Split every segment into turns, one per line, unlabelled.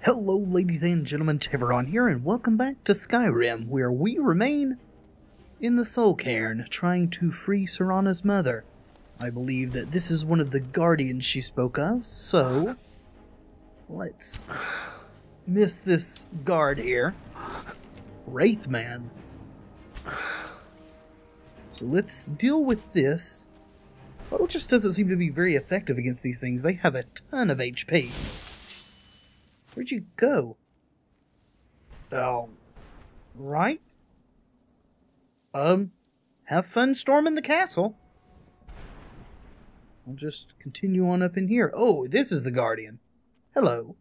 Hello ladies and gentlemen, Tevaron here, and welcome back to Skyrim, where we remain in the Soul Cairn, trying to free Serana's mother. I believe that this is one of the guardians she spoke of, so let's miss this guard here. Wraithman. So let's deal with this. Oh, it just doesn't seem to be very effective against these things. They have a ton of HP. Where'd you go? Oh, right. Have fun storming the castle. I'll just continue on up in here. Oh, this is the Guardian. Hello.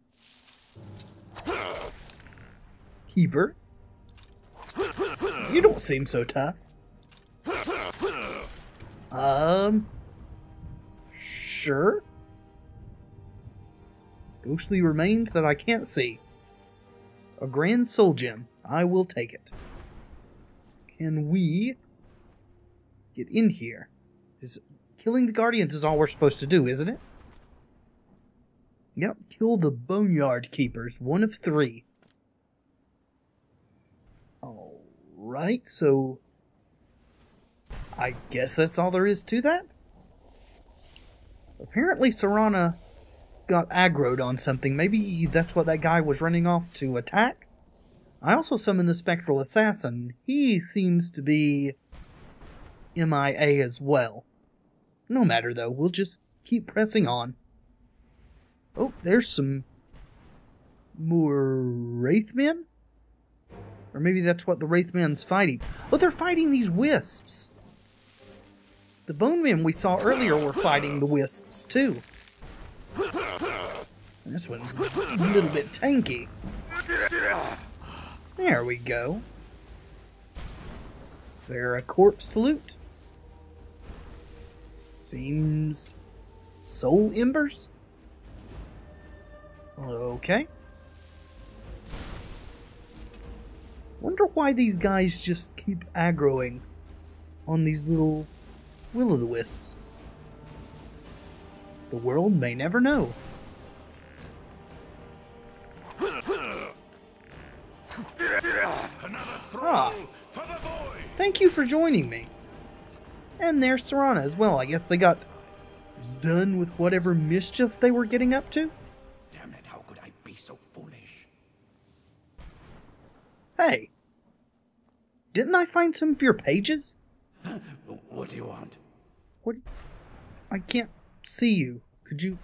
Keeper. You don't seem so tough. Sure. Ghostly remains that I can't see. A grand soul gem. I will take it. Can we get in here? Killing the guardians is all we're supposed to do, isn't it? Yep, kill the boneyard keepers. 1 of 3. Alright, so I guess that's all there is to that? Apparently Serana got aggroed on something. Maybe that's what that guy was running off to attack? I also summoned the Spectral Assassin. He seems to be MIA as well. No matter though, we'll just keep pressing on. Oh, there's some more Wraithmen? Or maybe that's what the Wraithmen's fighting. Oh, they're fighting these wisps. The Bone Men we saw earlier were fighting the wisps too. This one's a little bit tanky. There we go. Is there a corpse to loot? Seems soul embers? Okay. Wonder why these guys just keep aggroing on these little will-o'-the-wisps. The world may never know. Ah, thank you for joining me. And there's Serana as well. I guess they got done with whatever mischief they were getting up to.
Damn it, how could I be so foolish?
Hey, didn't I find some of your pages?
What do you want?
What? I can't see you. Could you?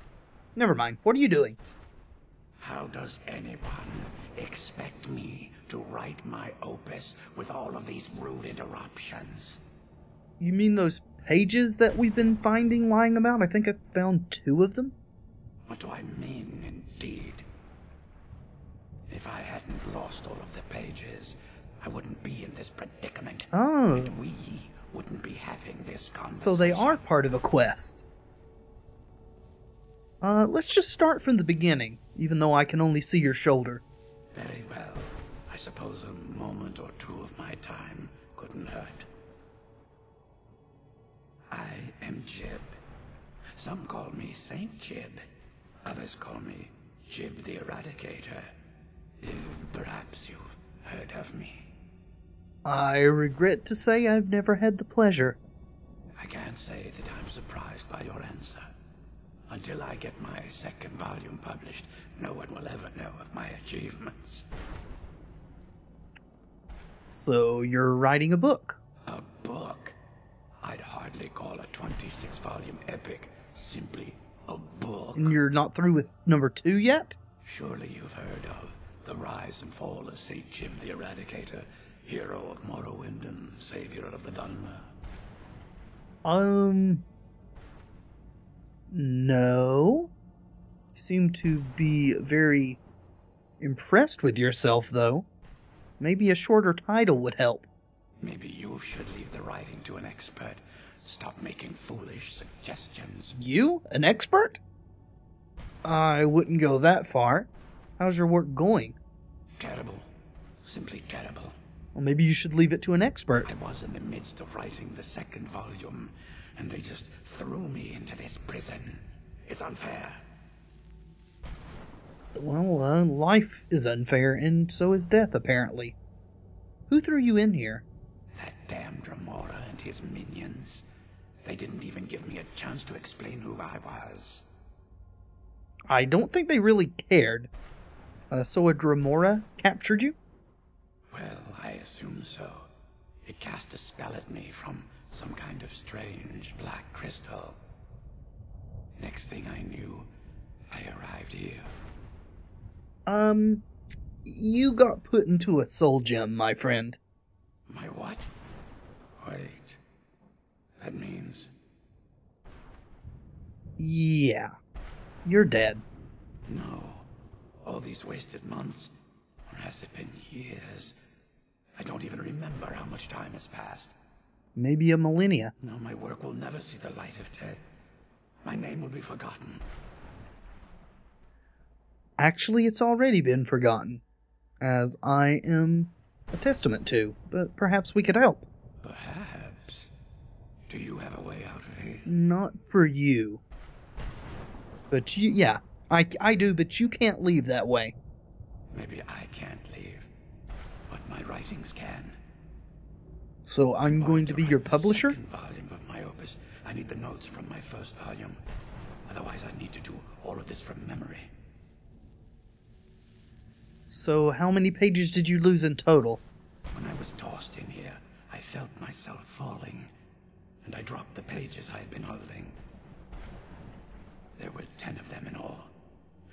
Never mind. What are you doing?
How does anyone expect me to write my opus with all of these rude interruptions?
You mean those pages that we've been finding lying about? I think I found 2 of them.
What do I mean, indeed? If I hadn't lost all of the pages, I wouldn't be in this predicament.
Oh.
And we wouldn't be having this conversation.
So they are part of a quest. Let's just start from the beginning, even though I can only see your shoulder.
Very well. I suppose a moment or 2 of my time couldn't hurt. I am Jib. Some call me Saint Jib. Others call me Jib the Eradicator. Perhaps you've heard of me.
I regret to say I've never had the pleasure.
I can't say that I'm surprised by your answer. Until I get my 2nd volume published, no one will ever know of my achievements.
So you're writing a book?
A book? I'd hardly call a 26-volume epic simply a book.
And you're not through with number 2 yet?
Surely you've heard of the rise and fall of St. Jib the Eradicator, hero of Morrowind and savior of the Dunmer.
No. You seem to be very impressed with yourself, though. Maybe a shorter title would help.
Maybe you should leave the writing to an expert. Stop making foolish suggestions.
You? An expert? I wouldn't go that far. How's your work going?
Terrible. Simply terrible.
Well, maybe you should leave it to an expert.
I was in the midst of writing the 2nd volume, and they just threw me into this prison. It's unfair.
Well, life is unfair, and so is death, apparently. Who threw you in here?
That damned Remora and his minions. They didn't even give me a chance to explain who I was.
I don't think they really cared. So a Dremora captured you?
Well, I assume so. It cast a spell at me from some kind of strange black crystal. Next thing I knew, I arrived here.
You got put into a soul gem, my friend.
My what? Wait. That means...
Yeah. You're dead.
No. All these wasted months? Or has it been years? I don't even remember how much time has passed.
Maybe a millennia.
No, my work will never see the light of day. My name will be forgotten.
Actually, it's already been forgotten, as I am a testament to, but perhaps we could help.
Perhaps. Do you have a way out of here?
Not for you. But you, yeah, I do, but you can't leave that way.
Maybe I can't leave, but my writings can.
So I'm going to be your publisher?
The second volume of my opus. I need the notes from my first volume. Otherwise, I need to do all of this from memory.
So how many pages did you lose in total?
When I was tossed in here, I felt myself falling, and I dropped the pages I had been holding. There were 10 of them in all.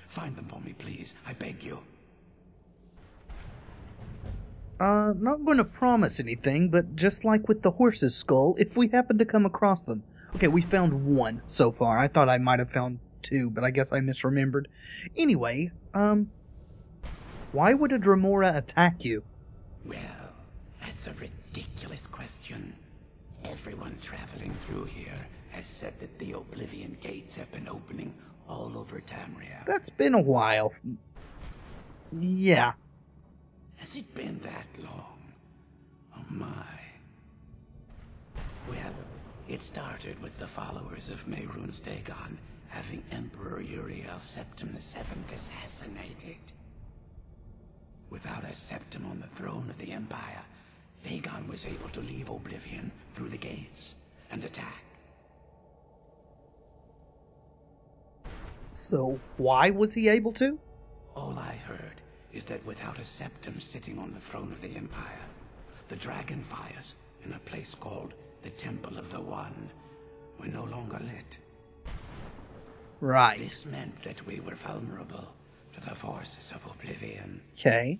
Find them for me, please. I beg you.
Not going to promise anything, but just like with the horse's skull, if we happen to come across them. Okay, we found one so far. I thought I might have found 2, but I guess I misremembered. Anyway, why would a Dremora attack you?
Well, that's a ridiculous question. Everyone traveling through here has said that the Oblivion Gates have been opening all over Tamriel.
That's been a while. Yeah.
Has it been that long? Oh my. Well, it started with the followers of Mehrunes Dagon having Emperor Uriel Septim VII assassinated. Without a septim on the throne of the Empire, Dagon was able to leave Oblivion through the gates and attack.
So why was he able to?
All I heard is that without a septim sitting on the throne of the Empire, the dragon fires in a place called the Temple of the One were no longer lit.
Right.
This meant that we were vulnerable to the forces of Oblivion.
Okay.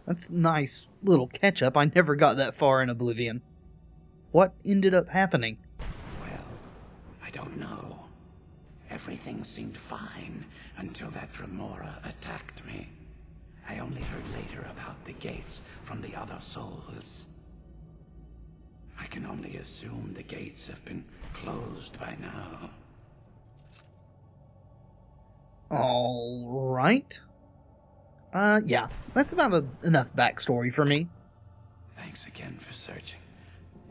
That's nice little catch-up. I never got that far in Oblivion. What ended up happening?
Well, I don't know. Everything seemed fine until that Remora attacked me. I only heard later about the gates from the other souls. I can only assume the gates have been closed by now.
Alright. Yeah, that's about enough backstory for me.
Thanks again for searching.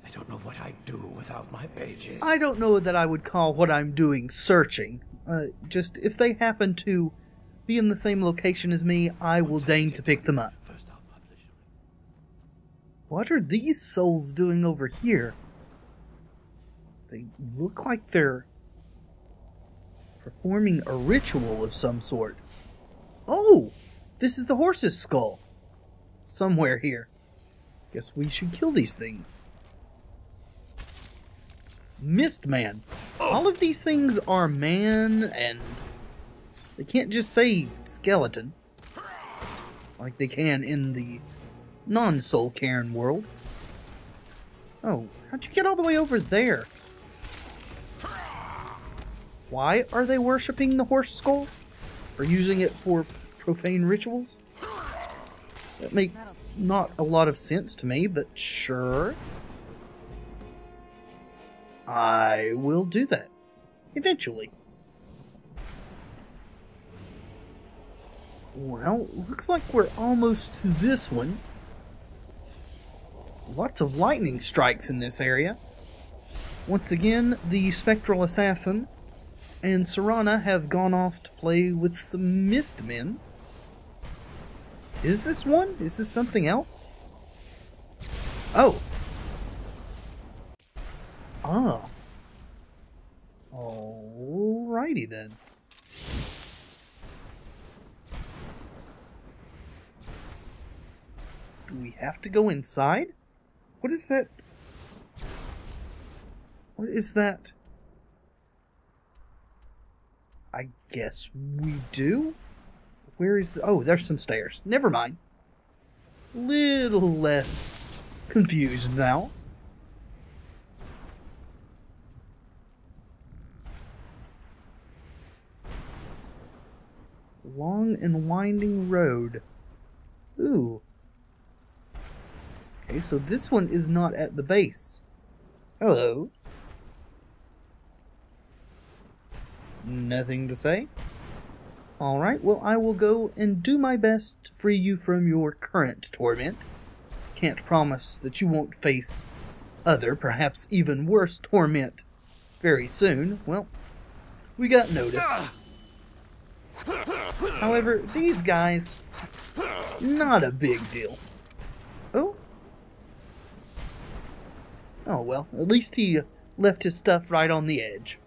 I don't know what I'd do without my pages.
I don't know that I would call what I'm doing searching. Just if they happen to be in the same location as me, I will deign to pick them up.
First I'll publish.
What are these souls doing over here? They look like they're performing a ritual of some sort. Oh! This is the horse's skull. Somewhere here. Guess we should kill these things. Mist Man. All of these things are man, and they can't just say skeleton like they can in the non-Soul Cairn world. Oh, how'd you get all the way over there? Why are they worshipping the horse skull? Or using it for profane rituals? That makes not a lot of sense to me, but sure. I will do that. Eventually. Well, looks like we're almost to this one. Lots of lightning strikes in this area. Once again, the Spectral Assassin and Serana have gone off to play with some mist men. Is this one? Is this something else? Oh. Oh. Alrighty then. Do we have to go inside? What is that? What is that? I guess we do? Where is the... Oh, there's some stairs. Never mind. Little less confused now. Long and winding road. Ooh. Okay, so this one is not at the base. Hello. Nothing to say? Alright, well, I will go and do my best to free you from your current torment. Can't promise that you won't face other, perhaps even worse torment very soon. Well, we got noticed. However, these guys, not a big deal. Oh? Oh, well, at least he left his stuff right on the edge.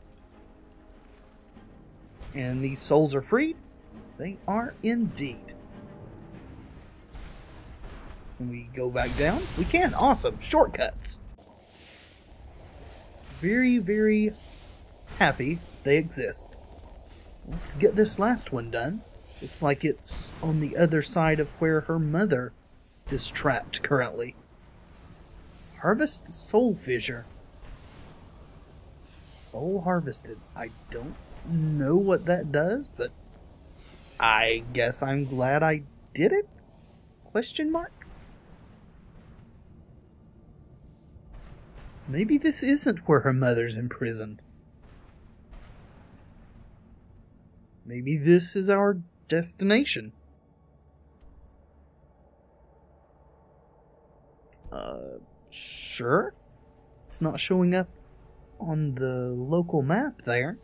And these souls are freed? They are indeed. Can we go back down? We can. Awesome. Shortcuts. Very, very happy they exist. Let's get this last one done. Looks like it's on the other side of where her mother is trapped currently. Harvest Soul Fissure. Soul harvested. I don't know what that does, but I guess I'm glad I did it? Question mark? Maybe this isn't where her mother's imprisoned. Maybe this is our destination. Sure. It's not showing up on the local map there.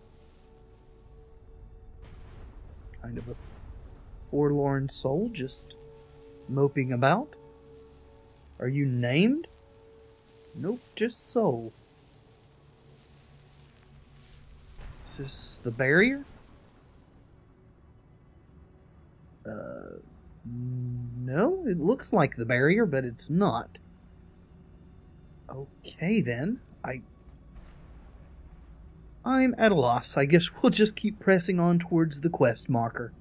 Kind of a forlorn soul just moping about. Are you named? Nope, just soul. Is this the barrier? No, it looks like the barrier, but it's not. Okay then, I'm at a loss. I guess we'll just keep pressing on towards the quest marker.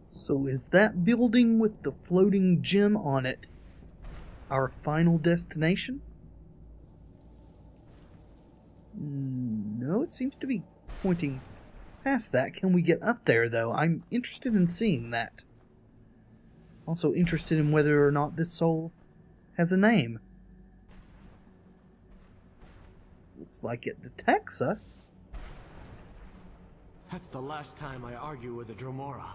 So is that building with the floating gem on it our final destination? No, it seems to be pointing past that. Can we get up there, though? I'm interested in seeing that. Also interested in whether or not this soul has a name. Looks like it detects us.
That's the last time I argue with a Dromora.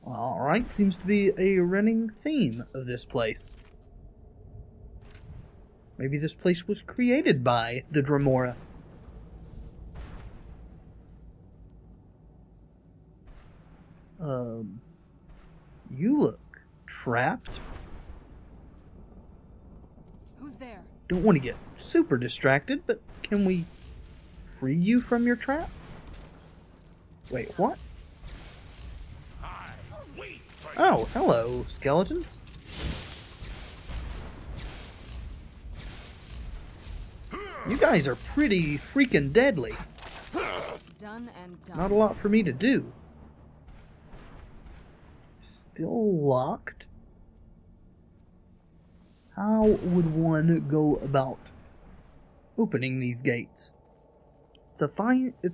Alright, seems to be a running theme of this place. Maybe this place was created by the Dromora. You look trapped.
Who's there?
Don't want to get super distracted, but can we free you from your trap? Wait, what? Oh, hello, skeletons. You guys are pretty freaking deadly.
Done and done.
Not a lot for me to do. Still locked? How would one go about opening these gates? It's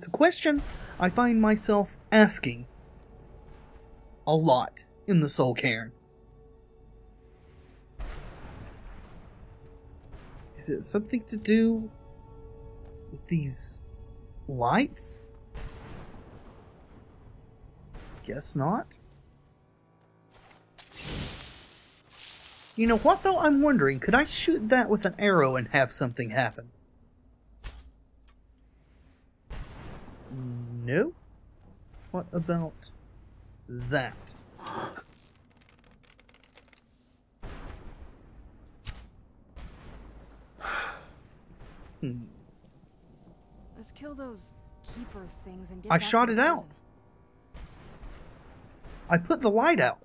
a question I find myself asking a lot in the Soul Cairn. Is it something to do with these lights? Guess not. You know what, though? I'm wondering, could I shoot that with an arrow and have something happen? No? What about that?
Let's kill those keeper things and get
I
back
shot
to
it
the
out.
prison.
I put the light out.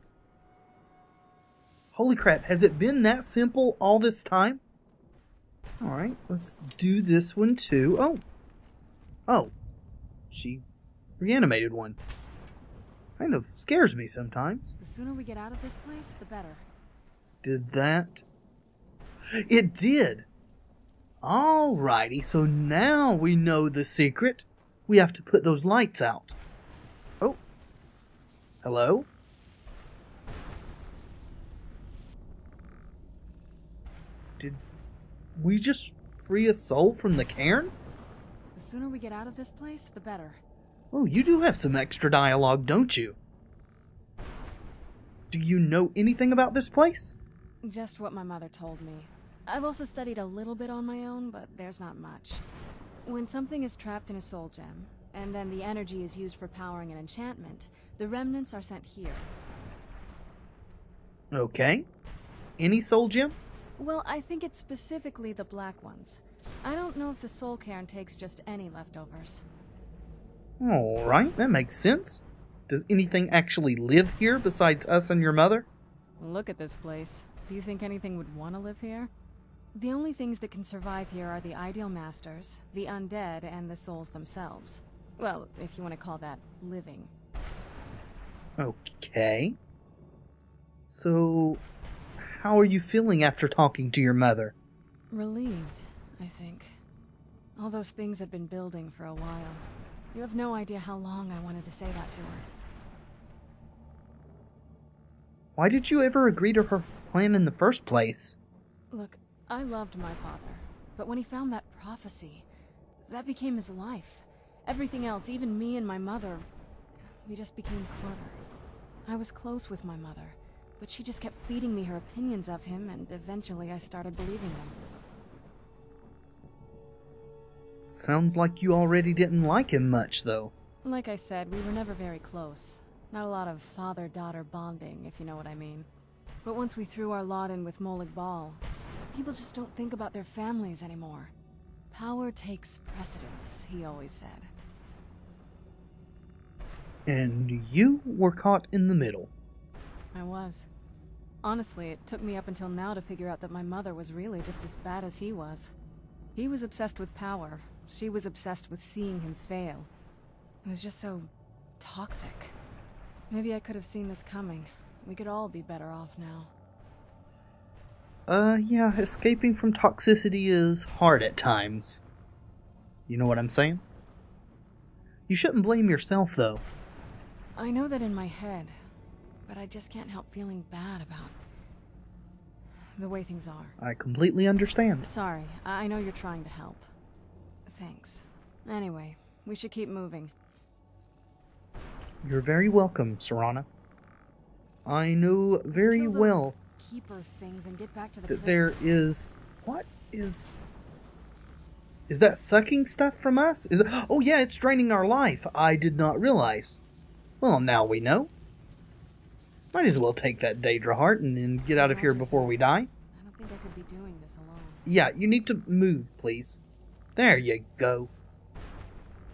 Holy crap, has it been that simple all this time? Alright, let's do this one too. Oh. Oh. She reanimated one. Kind of scares me sometimes.
The sooner we get out of this place, the better.
Did that? It did! Alrighty, so now we know the secret. We have to put those lights out. Oh. Hello? Did we just free a soul from the cairn?
The sooner we get out of this place, the better.
Oh, you do have some extra dialogue, don't you? Do you know anything about this place?
Just what my mother told me. I've also studied a little bit on my own, but there's not much. When something is trapped in a soul gem, and then the energy is used for powering an enchantment, the remnants are sent here.
Okay. Any soul gem?
Well, I think it's specifically the black ones. I don't know if the soul cairn takes just any leftovers.
Alright, that makes sense. Does anything actually live here besides us and your mother?
Look at this place. Do you think anything would want to live here? The only things that can survive here are the ideal masters, the undead, and the souls themselves. Well, if you want to call that living.
Okay. So, how are you feeling after talking to your mother?
Relieved, I think. All those things had been building for a while. You have no idea how long I wanted to say that to her.
Why did you ever agree to her plan in the first place?
Look, I loved my father, but when he found that prophecy, that became his life. Everything else, even me and my mother, we just became clutter. I was close with my mother, but she just kept feeding me her opinions of him, and eventually I started believing them.
Sounds like you already didn't like him much, though.
Like I said, we were never very close. Not a lot of father-daughter bonding, if you know what I mean. But once we threw our lot in with Molig Bal, people just don't think about their families anymore. Power takes precedence, he always said.
And you were caught in the middle.
I was. Honestly, it took me up until now to figure out that my mother was really just as bad as he was. He was obsessed with power. She was obsessed with seeing him fail. It was just so toxic. Maybe I could have seen this coming. We could all be better off now.
Yeah, escaping from toxicity is hard at times. You know what I'm saying? You shouldn't blame yourself, though.
I know that in my head, but I just can't help feeling bad about the way things are.
I completely understand.
Sorry, I know you're trying to help. Thanks. Anyway, we should keep moving.
You're very welcome, Serana. I know very
Let's kill those
well
keeper things and get back to the
that
prison.
there is... What is... Is that sucking stuff from us? Is it... Oh yeah, it's draining our life. I did not realize. Well, now we know. Might as well take that Daedra heart and then get out of here before we die.
I don't think I could be doing this alone.
Yeah, you need to move, please. There you go.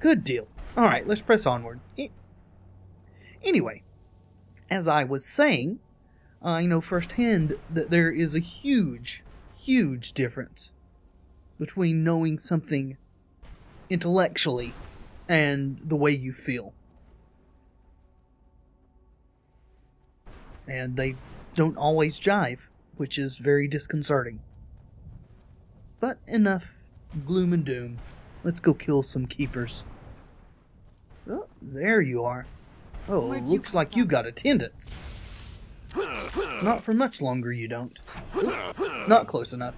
Good deal. Alright, let's press onward. Anyway, as I was saying, I know firsthand that there is a huge, huge difference between knowing something intellectually and the way you feel. And they don't always jive, which is very disconcerting. But enough gloom and doom. Let's go kill some keepers. Oh, there you are. Oh, looks like you got attendance. Not for much longer, you don't. Oop, not close enough.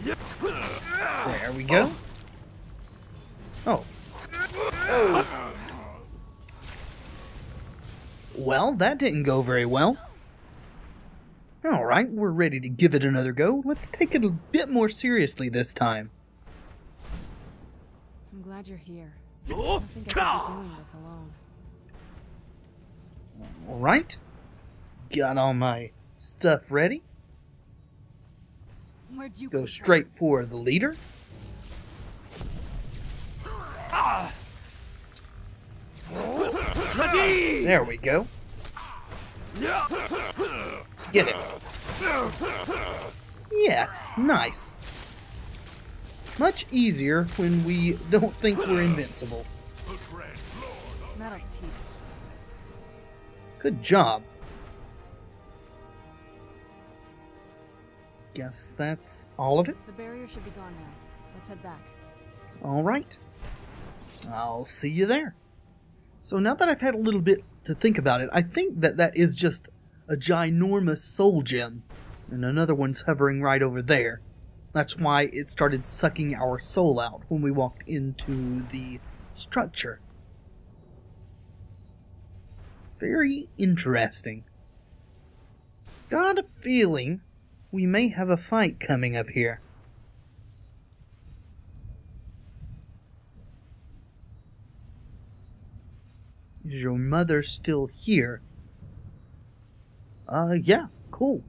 There we go. Oh. Oh. Well, that didn't go very well. Alright, we're ready to give it another go. Let's take it a bit more seriously this time.
I'm glad you're here. don't think I could be doing this alone.
Alright. Got all my stuff ready.
Where'd you
Go
come
straight for the leader. There we go. Get it. Yes, nice. Much easier when we don't think we're invincible.
from? Metal teeth.
Good job. Guess that's all of it.
The barrier should be gone now. Let's head back.
Alright. I'll see you there. So now that I've had a little bit to think about it, I think that that is just a ginormous soul gem. And another one's hovering right over there. That's why it started sucking our soul out when we walked into the structure. Very interesting. Got a feeling we may have a fight coming up here. Is your mother still here? Yeah, cool.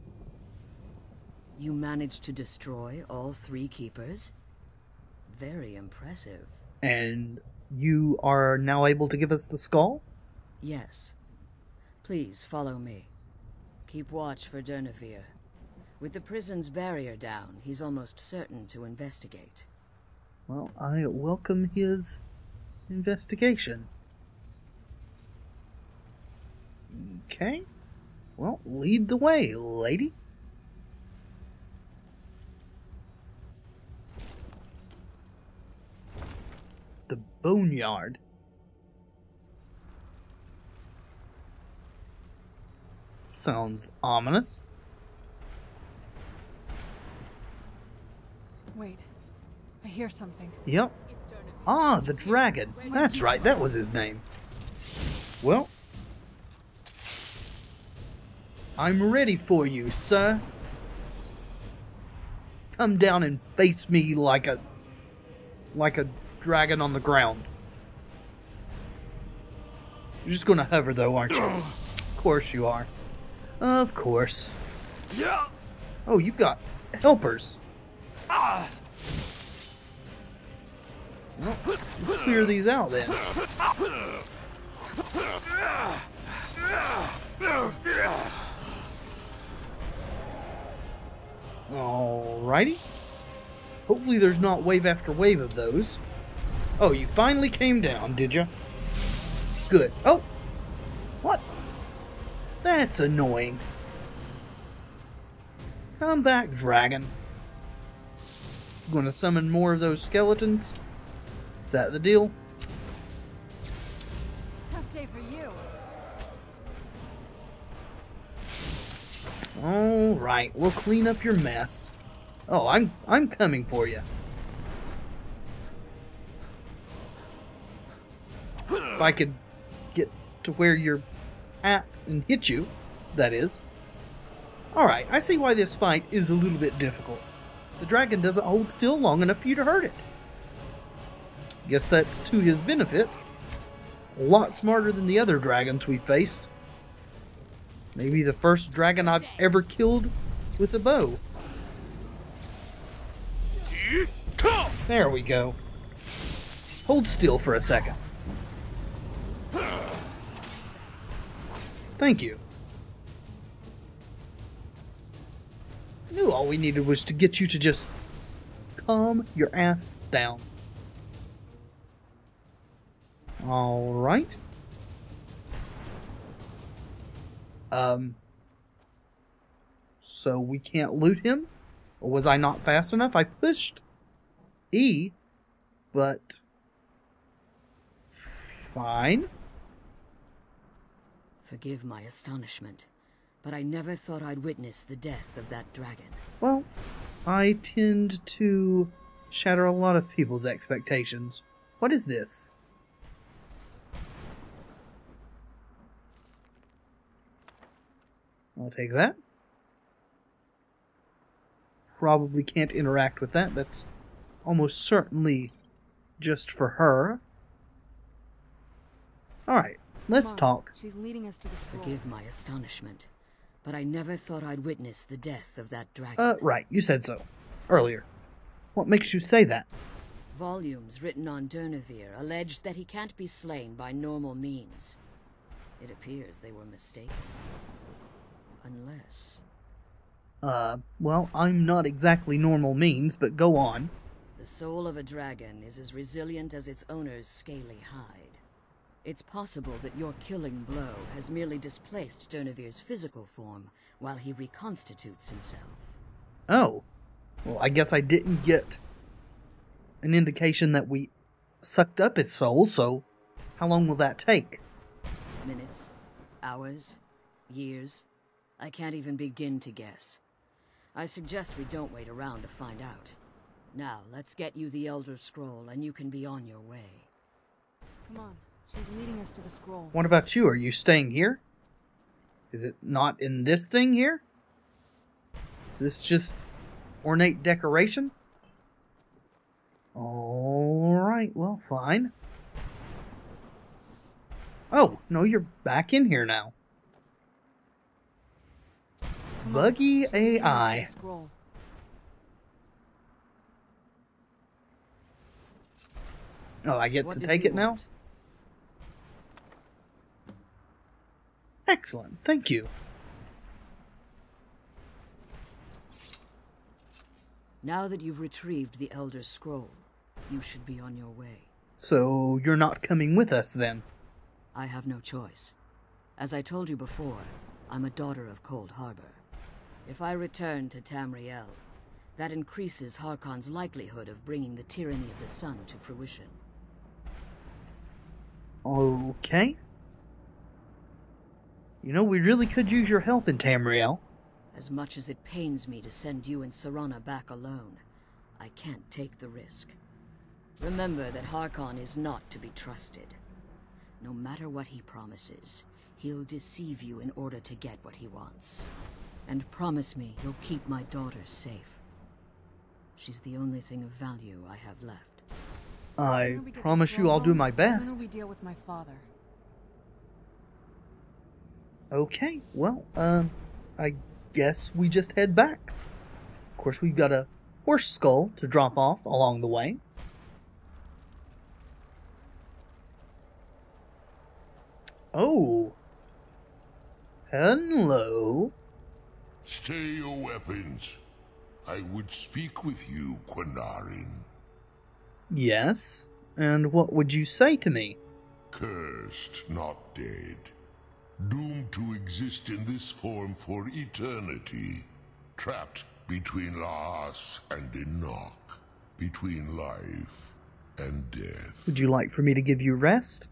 You managed to destroy all 3 keepers? Very impressive.
And you are now able to give us the skull?
Yes. Please follow me. Keep watch for Durnevere. With the prison's barrier down, he's almost certain to investigate.
Well, I welcome his investigation. Okay. Well, lead the way, lady. The boneyard. Sounds ominous.
Wait. I hear something.
Yep. Ah, the dragon. That's right, that was his name. Well, I'm ready for you, sir. Come down and face me like a dragon on the ground. You're just gonna hover though, aren't you? Of course you are. Of course.
Yeah.
Oh, you've got helpers. Well, let's clear these out then. Alrighty. Hopefully there's not wave after wave of those. Oh, you finally came down, did you? Good. Oh! What? That's annoying. Come back, dragon. Gonna summon more of those skeletons? Is that the deal?
Tough day for you.
Alright, we'll clean up your mess. Oh, I'm coming for you. If I could get to where you're at and hit you, that is. Alright, I see why this fight is a little bit difficult. The dragon doesn't hold still long enough for you to hurt it. Guess that's to his benefit. A lot smarter than the other dragons we faced. Maybe the first dragon I've ever killed with a bow. There we go. Hold still for a second. Thank you. I knew all we needed was to get you to just calm your ass down. Alright. So we can't loot him? Or was I not fast enough? I pushed E, but fine.
Forgive my astonishment, but I never thought I'd witness the death of that dragon.
Well, I tend to shatter a lot of people's expectations. What is this? I'll take that. Probably can't interact with that. That's almost certainly just for her. Alright, let's
Come on.
talk.
She's leading us to the scroll.
Forgive my astonishment, but I never thought I'd witness the death of that dragon.
Right, you said so. Earlier. What makes you say that?
Volumes written on Durnevere alleged that he can't be slain by normal means. It appears they were mistaken. Unless...
well, I'm not exactly normal means, but go on.
the soul of a dragon is as resilient as its owner's scaly hide. It's possible that your killing blow has merely displaced Durnevere's physical form while he reconstitutes himself.
Oh. Well, I guess I didn't get an indication that we sucked up his soul, so how long will that take?
Minutes, hours, years. I can't even begin to guess. I suggest we don't wait around to find out. Now, let's get you the Elder Scroll and you can be on your way.
Come on. She's leading us to the scroll.
What about you? Are you staying here? Is it not in this thing here? Is this just ornate decoration? Alright, well, fine. Oh, no, you're back in here now.
Come on.
Buggy
She's leading us to
AI.
the scroll.
Oh, I get
What
to
did
take
you
it now?
want?
Excellent, thank you.
Now that you've retrieved the Elder Scroll, you should be on your way.
So, you're not coming with us then?
I have no choice. As I told you before, I'm a daughter of Cold Harbor. If I return to Tamriel, that increases Harkon's likelihood of bringing the tyranny of the sun to fruition.
Okay. You know, we really could use your help in Tamriel.
As much as it pains me to send you and Serana back alone, I can't take the risk. Remember that Harkon is not to be trusted. No matter what he promises, he'll deceive you in order to get what he wants. And promise me you'll keep my daughter safe. She's the only thing of value I have left.
I
Sooner we get the
promise you
scroll
I'll do
home,
my
the
best.
sooner we deal with my father.
Okay, well, I guess we just head back. Of course, we've got a horse skull to drop off along the way. Oh. Hello.
Stay your weapons. I would speak with you, Quinarin.
Yes, and what would you say to me?
Cursed, not dead. Doomed to exist in this form for eternity. Trapped between Laas and Enoch. Between life and death.
Would you like for me to give you rest?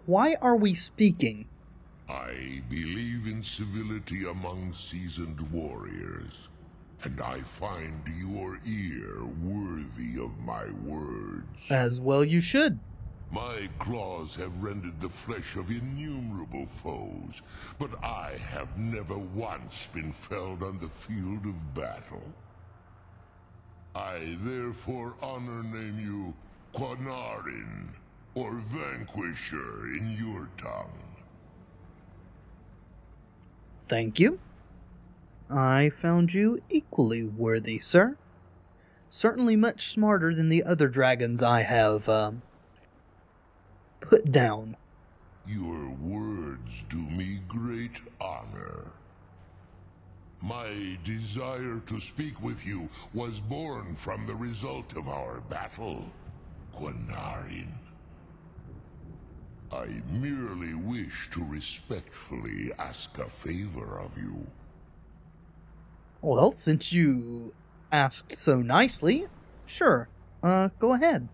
Why are we speaking?
I believe in civility among seasoned warriors, and I find your ear worthy of my words.
As well you should.
My claws have rended the flesh of innumerable foes, but I have never once been felled on the field of battle. I therefore honor name you Quinarin, or Vanquisher in your tongue.
Thank you. I found you equally worthy, sir. Certainly much smarter than the other dragons I have, put down.
Your words do me great honor. My desire to speak with you was born from the result of our battle, Quinarin. I merely wish to respectfully ask a favor of you.
Well, since you asked so nicely, sure, go ahead.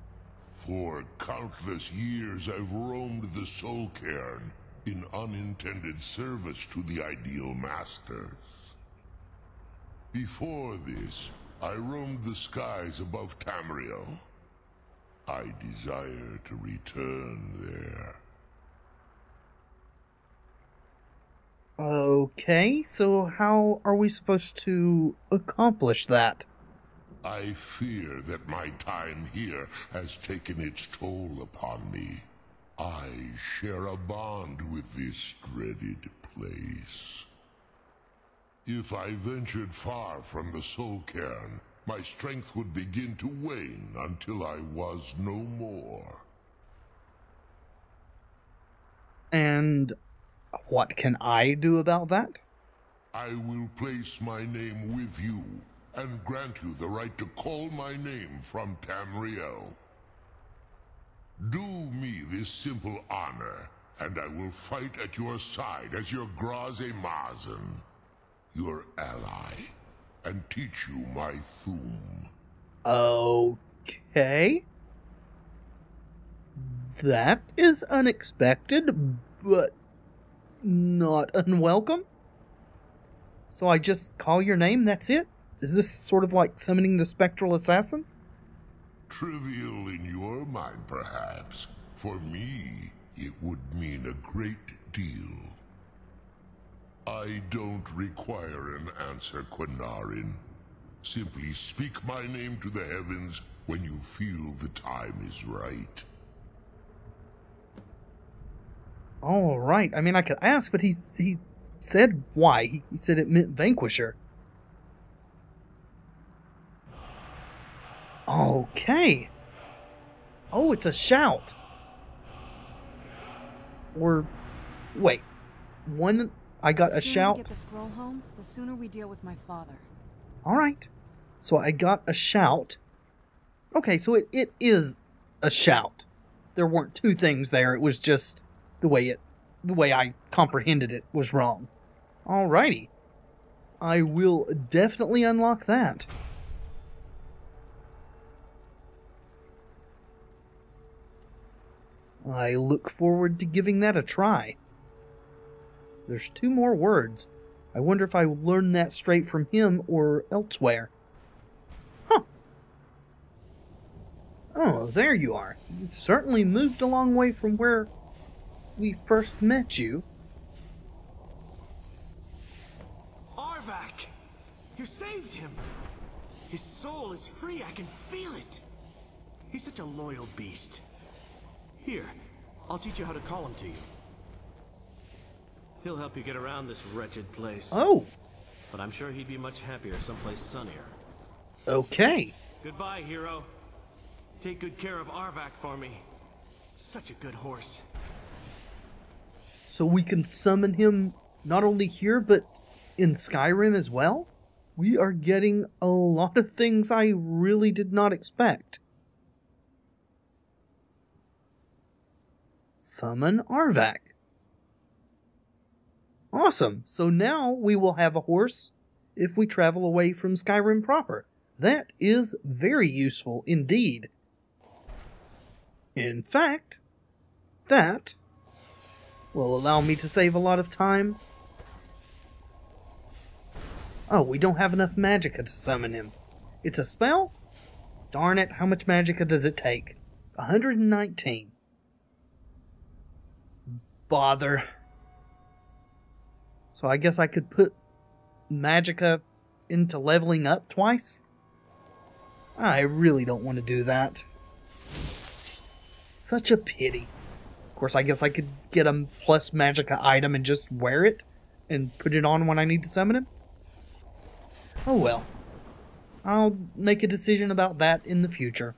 For countless years I've roamed the Soul Cairn in unintended service to the Ideal Masters. Before this, I roamed the skies above Tamriel. I desire to return there.
Okay, so how are we supposed to accomplish that?
I fear that my time here has taken its toll upon me. I share a bond with this dreaded place. If I ventured far from the Soul Cairn, my strength would begin to wane until I was no more.
And what can I do about that?
I will place my name with you, and grant you the right to call my name from Tamriel. Do me this simple honor, and I will fight at your side as your Graze Mazen, your ally, and teach you my Thum.
Okay. That is unexpected, but not unwelcome. So I just call your name, that's it? Is this sort of like summoning the spectral assassin?
Trivial in your mind, perhaps. For me, it would mean a great deal. I don't require an answer, Quinarin. Simply speak my name to the heavens when you feel the time is right.
All right. I mean, I could ask, but he said why. He said it meant vanquisher. Okay. Oh, it's a shout. Or wait. I got a shout.
The sooner we get the scroll home, the sooner we deal with my father.
All right. So I got a shout. Okay, so it is a shout. There weren't two things there. It was just the way I comprehended it was wrong. Alrighty. I will definitely unlock that. I look forward to giving that a try. There's 2 more words. I wonder if I learned that straight from him or elsewhere. Huh. Oh, there you are. You've certainly moved a long way from where we first met you.
Arvak! You saved him! His soul is free, I can feel it! He's such a loyal beast. Here, I'll teach you how to call him to you. He'll help you get around this wretched place.
Oh,
But I'm sure he'd be much happier someplace sunnier.
okay.
Goodbye, hero. Take good care of Arvak for me. Such a good horse.
So we can summon him not only here, but in Skyrim as well? We are getting a lot of things I really did not expect. Summon Arvak. Awesome. So now we will have a horse if we travel away from Skyrim proper. That is very useful indeed. In fact, that will allow me to save a lot of time. Oh, we don't have enough magicka to summon him. It's a spell? Darn it, how much magicka does it take? 119. Bother. So I guess I could put magicka into leveling up twice? I really don't want to do that. Such a pity. Of course, I guess I could get a plus magicka item and just wear it and put it on when I need to summon him. Oh well. I'll make a decision about that in the future.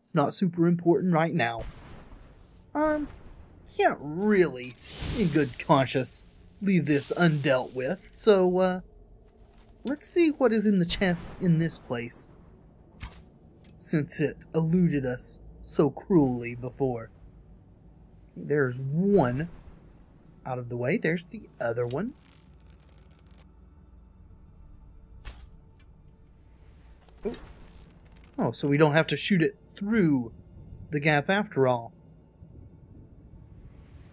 It's not super important right now. Can't really, in good conscience, leave this undealt with, so, let's see what is in the chest in this place, since it eluded us so cruelly before. There's one out of the way. There's the other one. Oh, so we don't have to shoot it through the gap after all.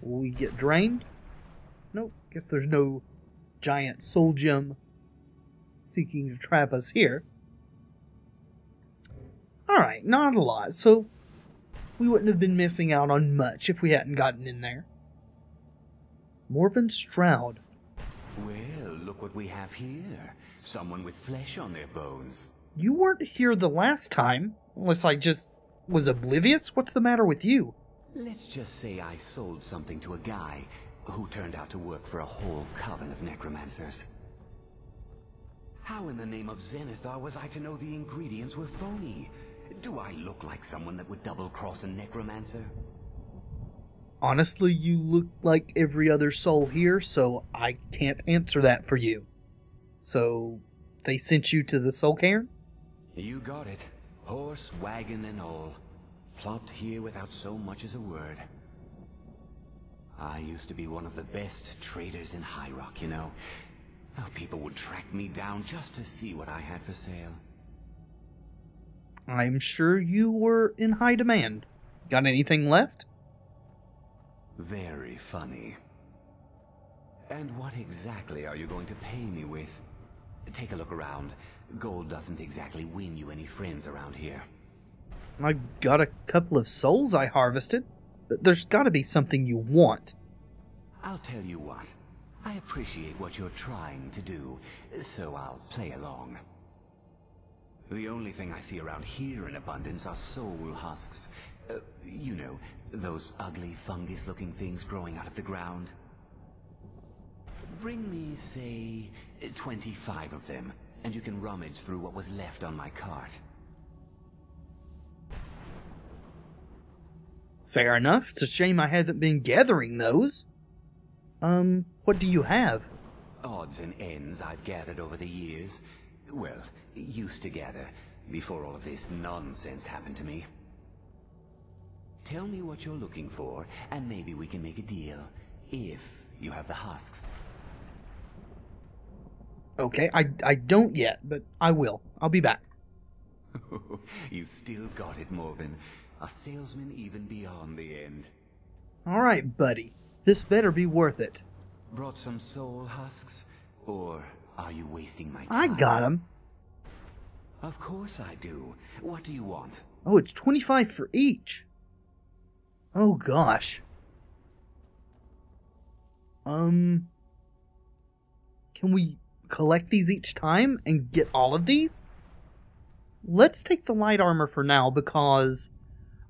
Will we get drained? Nope. Guess there's no giant soul gem seeking to trap us here. Alright, not a lot, so we wouldn't have been missing out on much if we hadn't gotten in there. Morven Stroud.
Well, look what we have here. Someone with flesh on their bones.
You weren't here the last time, unless I just was oblivious? What's the matter with you?
Let's just say I sold something to a guy who turned out to work for a whole coven of necromancers. How in the name of Zenithar was I to know the ingredients were phony? Do I look like someone that would double-cross a necromancer?
Honestly, you look like every other soul here, so I can't answer that for you. So, they sent you to the Soul Cairn?
You got it. Horse, wagon, and all. Plopped here without so much as a word. I used to be one of the best traders in High Rock, you know. Oh, people would track me down just to see what I had for sale.
I'm sure you were in high demand. Got anything left?
Very funny. And what exactly are you going to pay me with? Take a look around. Gold doesn't exactly win you any friends around here.
I got a couple of souls I harvested. But there's gotta be something you want.
I'll tell you what. I appreciate what you're trying to do, so I'll play along. The only thing I see around here in abundance are soul husks. You know, those ugly fungus-looking things growing out of the ground. Bring me, say, 25 of them, and you can rummage through what was left on my cart.
Fair enough. It's a shame I haven't been gathering those. What do you have?
Odds and ends I've gathered over the years. Well, used to gather, before all of this nonsense happened to me. Tell me what you're looking for, and maybe we can make a deal, if you have the husks.
Okay, I don't yet, but I will. I'll be back.
You still got it, Morven. A salesman even beyond the end.
Alright, buddy. This better be worth it.
Brought some soul husks? Or are you wasting my time?
I got 'em.
Of course I do. What do you want?
Oh, it's 25 for each. Oh, gosh. Can we collect these each time and get all of these? Let's take the light armor for now because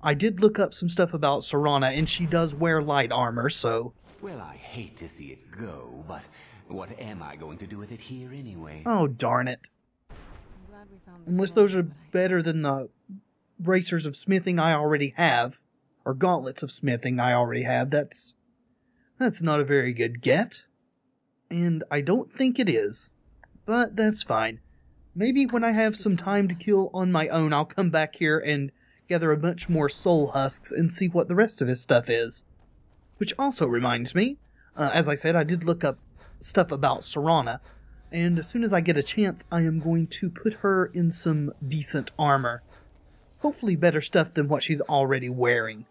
I did look up some stuff about Serana and she does wear light armor, so...
Well, I hate to see it go, but what am I going to do with it here anyway?
Oh, darn it.
I'm glad we found this
Unless
door,
those are
but
better than the bracers of smithing I already have, or gauntlets of smithing I already have, that's not a very good get. And I don't think it is. But that's fine. Maybe when I have some time to kill on my own, I'll come back here and gather a bunch more soul husks and see what the rest of his stuff is. Which also reminds me, as I said, I did look up stuff about Serana, and as soon as I get a chance, I am going to put her in some decent armor. Hopefully better stuff than what she's already wearing.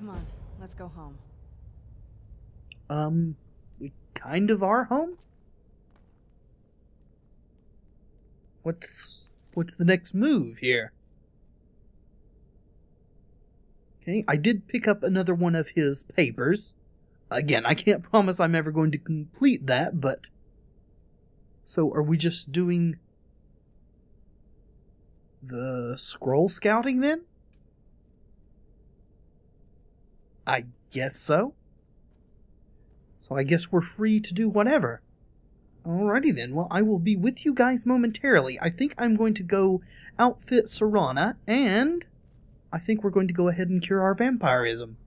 come on, let's go home.
We kind of are home? What's the next move here? Okay, I did pick up another one of his papers. Again, I can't promise I'm ever going to complete that, but... So, are we just doing the scroll scouting then? I guess so. So I guess we're free to do whatever. Alrighty then, well I will be with you guys momentarily. I think I'm going to go outfit Serana, and I think we're going to go ahead and cure our vampirism.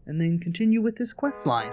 And then continue with this quest line.